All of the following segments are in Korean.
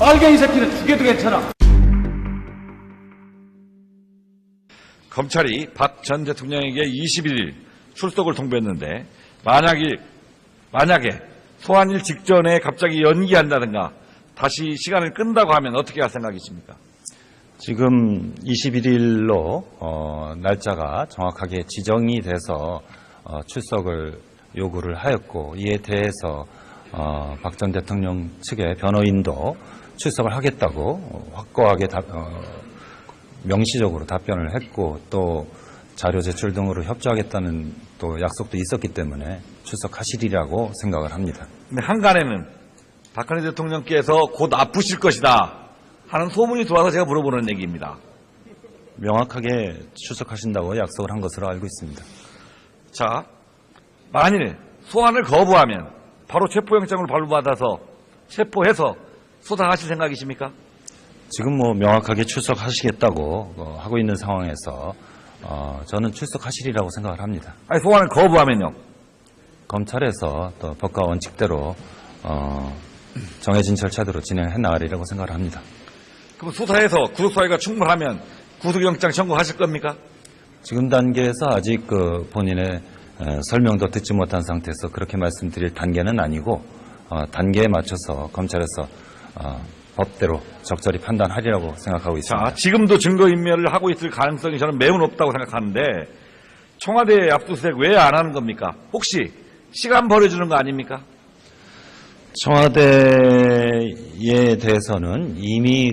빨갱이 새끼는 죽여도 괜찮아. 검찰이 박 전 대통령에게 21일 출석을 통보했는데 만약에 소환일 직전에 갑자기 연기한다든가 다시 시간을 끈다고 하면 어떻게 할 생각이십니까? 지금 21일로 날짜가 정확하게 지정이 돼서 출석을 요구를 하였고, 이에 대해서 박 전 대통령 측의 변호인도 출석을 하겠다고 확고하게 명시적으로 답변을 했고, 또 자료 제출 등으로 협조하겠다는 또 약속도 있었기 때문에 출석하시리라고 생각을 합니다. 근데 한간에는 박근혜 대통령께서 곧 아프실 것이다 하는 소문이 들어와서 제가 물어보는 얘기입니다. 명확하게 출석하신다고 약속을 한 것으로 알고 있습니다. 자, 만일 소환을 거부하면 바로 체포영장을 발부받아서 체포해서 수사하실 생각이십니까? 지금 명확하게 출석하시겠다고 하고 있는 상황에서 저는 출석하시리라고 생각을 합니다. 아니, 소환을 거부하면요? 검찰에서 또 법과 원칙대로 정해진 절차대로 진행해 나가리라고 생각을 합니다. 그럼 수사해서 구속사유가 충분하면 구속영장 청구하실 겁니까? 지금 단계에서 아직 본인의 설명도 듣지 못한 상태에서 그렇게 말씀드릴 단계는 아니고, 단계에 맞춰서 검찰에서 법대로 적절히 판단하리라고 생각하고 있습니다. 자, 지금도 증거인멸을 하고 있을 가능성이 저는 매우 높다고 생각하는데 청와대 압수수색 왜 안 하는 겁니까? 혹시 시간 버려주는 거 아닙니까? 청와대에 대해서는 이미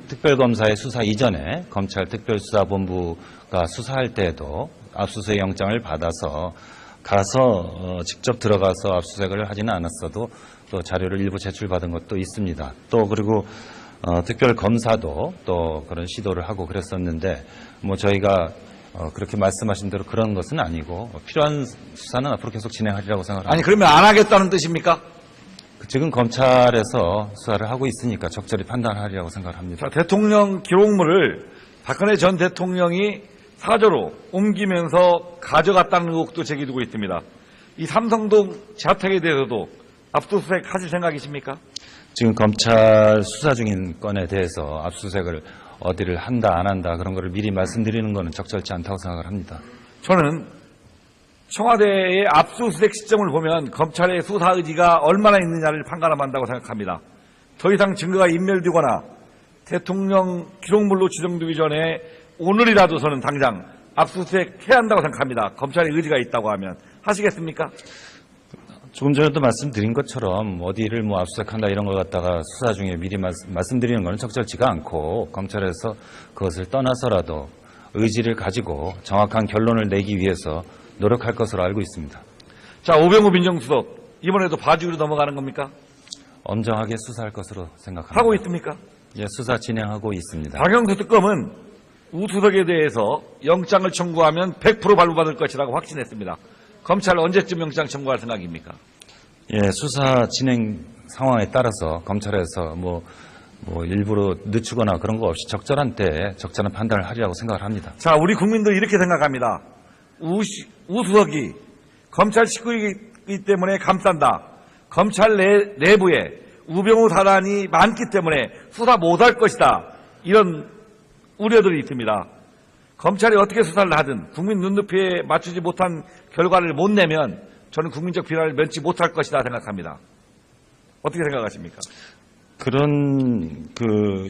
특별검사의 수사 이전에 검찰 특별수사본부가 수사할 때에도 압수수색 영장을 받아서 가서 직접 들어가서 압수수색을 하지는 않았어도 또 자료를 일부 제출받은 것도 있습니다. 또 그리고 특별검사도 또 그런 시도를 하고 그랬었는데 저희가 그렇게 말씀하신 대로 그런 것은 아니고 필요한 수사는 앞으로 계속 진행하리라고 생각합니다. 아니, 그러면 안 하겠다는 뜻입니까? 지금 검찰에서 수사를 하고 있으니까 적절히 판단하리라고 생각을 합니다. 자, 대통령 기록물을 박근혜 전 대통령이 사저로 옮기면서 가져갔다는 의혹도 제기되고 있습니다. 이 삼성동 자택에 대해서도 압수수색 하실 생각이십니까? 지금 검찰 수사 중인 건에 대해서 압수수색을 어디를 한다 안 한다 그런 거를 미리 말씀드리는 것은 적절치 않다고 생각을 합니다. 저는 청와대의 압수수색 시점을 보면 검찰의 수사 의지가 얼마나 있느냐를 판가름한다고 생각합니다. 더 이상 증거가 인멸되거나 대통령 기록물로 지정되기 전에 오늘이라도 저는 당장 압수수색 해야 한다고 생각합니다. 검찰의 의지가 있다고 하면 하시겠습니까? 조금 전에도 말씀드린 것처럼 어디를 압수수색한다 이런 걸 갖다가 수사 중에 미리 말씀드리는 것은 적절치가 않고, 검찰에서 그것을 떠나서라도 의지를 가지고 정확한 결론을 내기 위해서 노력할 것으로 알고 있습니다. 자, 오병우 민정수석 이번에도 봐주기로 넘어가는 겁니까? 엄정하게 수사할 것으로 생각합니다. 하고 있습니까? 예, 수사 진행하고 있습니다. 박영수 특검은 우 수석에 대해서 영장을 청구하면 100% 발부받을 것이라고 확신했습니다. 검찰 언제쯤 영장 청구할 생각입니까? 예, 수사 진행 상황에 따라서 검찰에서 일부러 늦추거나 그런 거 없이 적절한 때에 적절한 판단을 하리라고 생각을 합니다. 자, 우리 국민도 이렇게 생각합니다. 우 수석이 검찰 식구이기 때문에 감싼다. 검찰 내부에 우병우 사단이 많기 때문에 수사 못할 것이다. 이런 우려들이 있습니다. 검찰이 어떻게 수사를 하든 국민 눈높이에 맞추지 못한 결과를 못 내면 저는 국민적 비난을 면치 못할 것이다 생각합니다. 어떻게 생각하십니까? 그런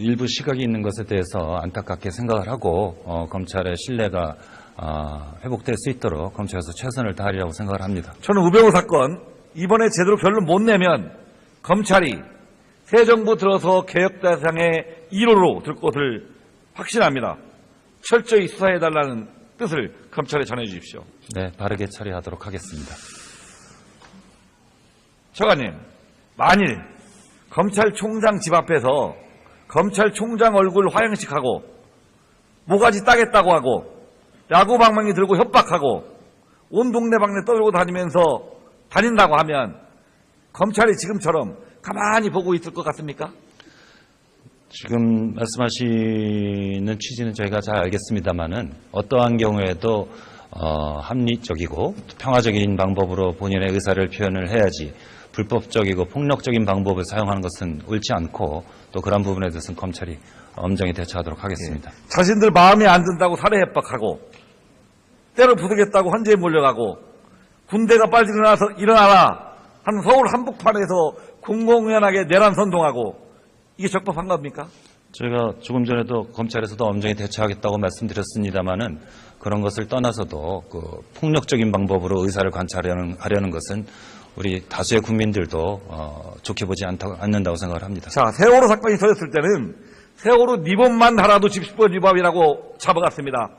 일부 시각이 있는 것에 대해서 안타깝게 생각을 하고 검찰의 신뢰가 회복될 수 있도록 검찰에서 최선을 다하리라고 생각을 합니다. 저는 우병우 사건 이번에 제대로 결론 못 내면 검찰이 새 정부 들어서 개혁 대상의 1호로 들 것을 확신합니다. 철저히 수사해달라는 뜻을 검찰에 전해주십시오. 네, 바르게 처리하도록 하겠습니다. 처관님, 만일 검찰총장 집 앞에서 검찰총장 얼굴 화형식하고 모가지 따겠다고 하고 야구방망이 들고 협박하고 온 동네방네 떠들고 다닌다고 하면 검찰이 지금처럼 가만히 보고 있을 것 같습니까? 지금 말씀하시는 취지는 저희가 잘 알겠습니다만은 어떠한 경우에도 합리적이고 평화적인 방법으로 본인의 의사를 표현을 해야지 불법적이고 폭력적인 방법을 사용하는 것은 옳지 않고 또 그런 부분에 대해서는 검찰이 엄정히 대처하도록 하겠습니다. 자신들 마음에 안 든다고 살해 협박하고 때려 부수겠다고 헌재에 몰려가고 군대가 빨리 일어나라 하는 서울 한복판에서 공공연하게 내란 선동하고 이게 적법한 겁니까? 저희가 조금 전에도 검찰에서도 엄정히 대처하겠다고 말씀드렸습니다마는 그런 것을 떠나서도 그 폭력적인 방법으로 의사를 관찰하려는 것은 우리 다수의 국민들도 좋게 보지 않는다고 생각을 합니다. 자, 세월호 사건이 터졌을 때는 세월호 니범만 달아도 집시법 위반이라고 잡아갔습니다.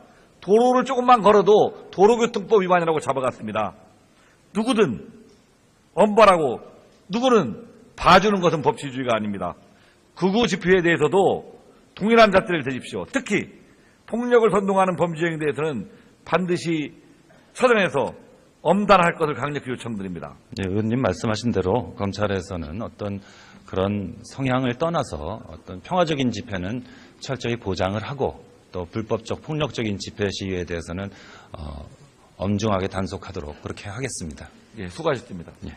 도로를 조금만 걸어도 도로교통법 위반이라고 잡아갔습니다. 누구든 엄벌하고 누구는 봐주는 것은 법치주의가 아닙니다. 극우 집회에 대해서도 동일한 잣대를 대십시오. 특히 폭력을 선동하는 범죄행위에 대해서는 반드시 처단해서 엄단할 것을 강력히 요청드립니다. 예, 의원님 말씀하신 대로 검찰에서는 어떤 그런 성향을 떠나서 어떤 평화적인 집회는 철저히 보장을 하고 또 불법적 폭력적인 집회 시위에 대해서는 엄중하게 단속하도록 그렇게 하겠습니다. 예, 수고하셨습니다. 예.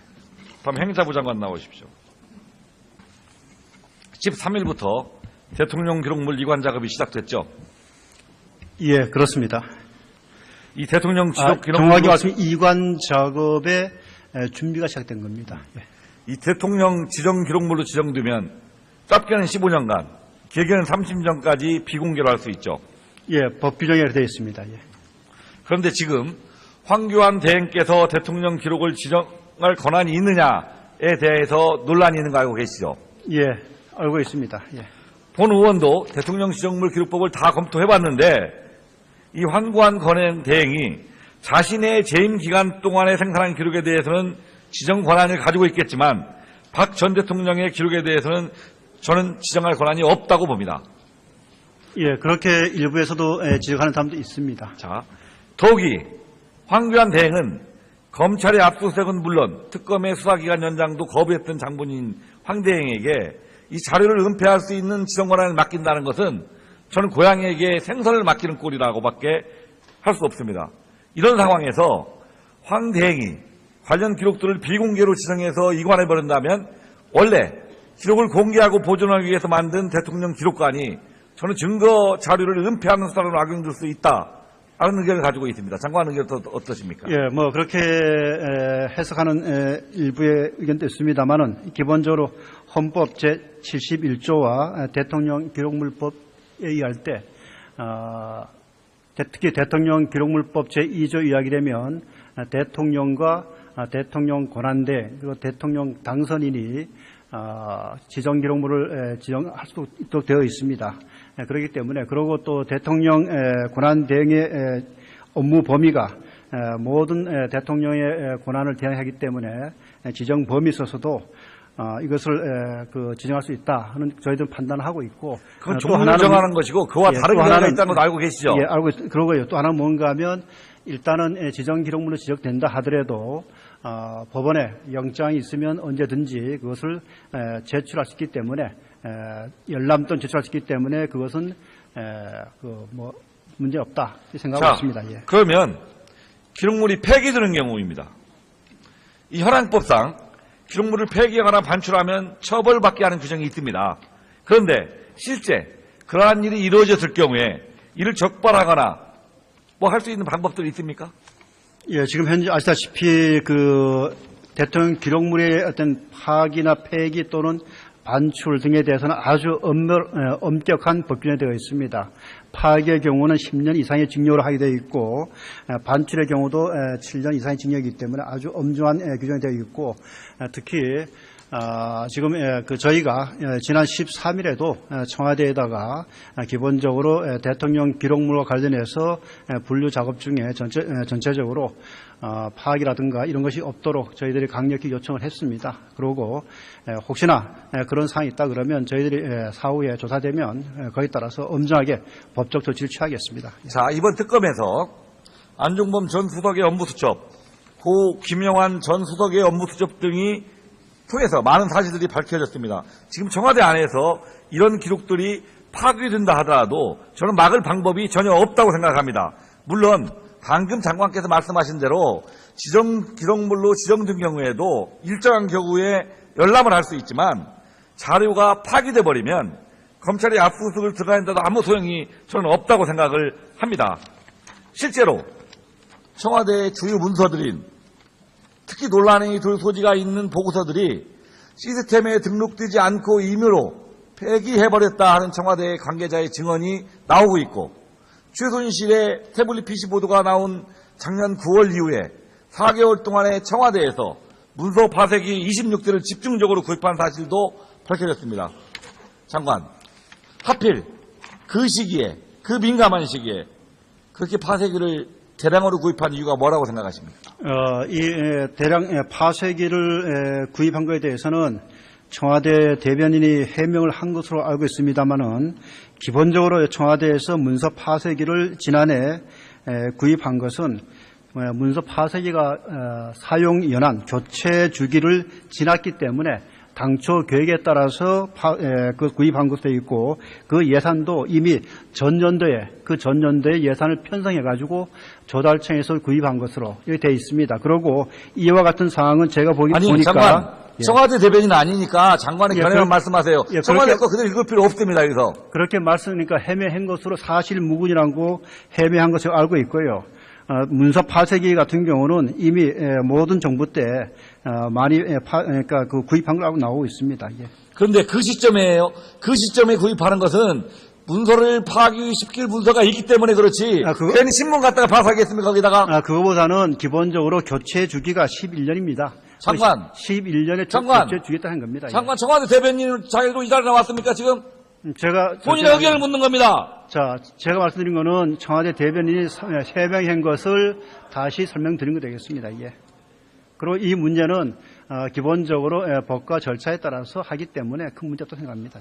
다음 행자부 장관 나오십시오. 13일부터 대통령 기록물 이관 작업이 시작됐죠. 예, 그렇습니다. 이 대통령 기록물 정확히 말씀이 이관 작업의 준비가 시작된 겁니다. 예. 이 대통령 지정 기록물로 지정되면 짧게는 15년간, 길게는 30년까지 비공개로 할 수 있죠. 예, 법 규정에 되어 있습니다. 예. 그런데 지금 황교안 대행께서 대통령 기록을 지정할 권한이 있느냐에 대해서 논란이 있는 거 알고 계시죠? 예, 알고 있습니다. 예. 본 의원도 대통령 지정물 기록법을 다 검토해봤는데 이 황교안 대행이 자신의 재임 기간 동안에 생산한 기록에 대해서는 지정 권한을 가지고 있겠지만 박 전 대통령의 기록에 대해서는 저는 지정할 권한이 없다고 봅니다. 예, 그렇게 일부에서도 지적하는 사람도 있습니다. 자, 더욱이 황교안 대행은 검찰의 압수수색은 물론 특검의 수사기간 연장도 거부했던 장본인 황 대행에게 이 자료를 은폐할 수 있는 지정 권한을 맡긴다는 것은 저는 고양이에게 생선을 맡기는 꼴이라고밖에 할 수 없습니다. 이런 상황에서 황 대행이 관련 기록들을 비공개로 지정해서 이관해버린다면 원래 기록을 공개하고 보존하기 위해서 만든 대통령 기록관이 저는 증거 자료를 은폐하는 수단으로 악용될 수 있다라는 의견을 가지고 있습니다. 장관 의견은 어떠십니까? 예, 뭐 그렇게 해석하는 일부의 의견도 있습니다만은 기본적으로 헌법 제71조와 대통령 기록물법에 의할 때 특히 대통령 기록물법 제2조 이야기 되면 대통령과 대통령 권한대 그리고 대통령 당선인이 지정 기록물을 지정할 수 있도록 되어 있습니다. 그렇기 때문에 그리고 또 대통령 권한 대행의 업무 범위가 모든 대통령의 권한을 대행하기 때문에 지정 범위에 있어서도 이것을 지정할 수 있다 하는 저희들은 판단을 하고 있고 그건 종류를 정하는 것이고 그와 다른 결과가 있다는 걸 알고 계시죠? 예, 알고 그러고요. 또 하나는 뭔가 하면 일단은 지정 기록물로 지적된다 하더라도 법원에 영장이 있으면 언제든지 그것을 제출할 수 있기 때문에 열람 또는 제출할 수 있기 때문에 그것은 문제 없다 생각하고 있습니다. 예. 그러면 기록물이 폐기되는 경우입니다. 이 현행법상 기록물을 폐기하거나 반출하면 처벌받게 하는 규정이 있습니다. 그런데 실제 그러한 일이 이루어졌을 경우에 이를 적발하거나 뭐 할 수 있는 방법들이 있습니까? 예, 지금 현재 아시다시피 대통령 기록물의 어떤 파기나 폐기 또는 반출 등에 대해서는 아주 엄격한 법규정이 되어 있습니다. 파기의 경우는 10년 이상의 징역으로 하게 되어 있고 반출의 경우도 7년 이상의 징역이기 때문에 아주 엄중한 규정이 되어 있고 특히 지금 저희가 지난 13일에도 청와대에다가 기본적으로 대통령 기록물과 관련해서 분류 작업 중에 전체적으로 파악이라든가 이런 것이 없도록 저희들이 강력히 요청을 했습니다. 그리고 혹시나 그런 사항이 있다 그러면 저희들이 사후에 조사되면 거기에 따라서 엄정하게 법적 조치를 취하겠습니다. 자, 이번 특검에서 안종범 전 수석의 업무수첩, 고 김영환 전 수석의 업무수첩 등이 통해서 많은 사실들이 밝혀졌습니다. 지금 청와대 안에서 이런 기록들이 파괴된다 하더라도 저는 막을 방법이 전혀 없다고 생각합니다. 물론 방금 장관께서 말씀하신 대로 지정 기록물로 지정된 경우에도 일정한 경우에 열람을 할 수 있지만 자료가 파기돼 버리면 검찰이 압수수색을 들어간다도 아무 소용이 저는 없다고 생각을 합니다. 실제로 청와대의 주요 문서들인 특히 논란이 될 소지가 있는 보고서들이 시스템에 등록되지 않고 임의로 폐기해버렸다 하는 청와대 관계자의 증언이 나오고 있고 최순실의 태블릿 PC 보도가 나온 작년 9월 이후에 4개월 동안에 청와대에서 문서 파쇄기 26대를 집중적으로 구입한 사실도 밝혀졌습니다. 장관, 하필 그 시기에, 그 민감한 시기에 그렇게 파쇄기를 대량으로 구입한 이유가 뭐라고 생각하십니까? 이 대량 파쇄기를 구입한 것에 대해서는 청와대 대변인이 해명을 한 것으로 알고 있습니다만은 기본적으로 청와대에서 문서 파쇄기를 지난해 구입한 것은 문서 파쇄기가 사용 연한 교체 주기를 지났기 때문에 당초 계획에 따라서 그 구입한 것도 있고 그 예산도 이미 전년도에 예산을 편성해 가지고 조달청에서 구입한 것으로 이렇게 되어 있습니다. 그리고 이와 같은 상황은 제가 보니까 장관, 청와대 대변인 아니니까 장관의 견해만 말씀하세요. 예, 청와대 거 그대로 읽을 필요 없습니다. 여기서 그렇게 말씀하니까 해명한 것으로 사실무근이라고 해명한 것을 알고 있고요. 문서 파쇄기 같은 경우는 이미 모든 정부 때 많이 그러니까 그 구입한 걸 알고 나오고 있습니다. 예. 그런데 그 시점에요. 그 시점에 구입하는 것은 문서를 파기시킬 문서가 있기 때문에 그렇지. 괜히 신문 갖다가 파쇄하겠습니까 거기다가? 그거보다는 기본적으로 교체 주기가 11년입니다. 장관. 11년에 장관. 교체 주겠다는 겁니다. 장관, 청와대 대변인 자기도 이 자리에 나왔습니까 지금? 본인의 의견을 묻는 겁니다. 자, 제가 말씀드린 거는 청와대 대변인이 해명한 것을 다시 설명드린 거 되겠습니다. 예. 그리고 이 문제는 기본적으로 법과 절차에 따라서 하기 때문에 큰 문제 없다고 생각합니다.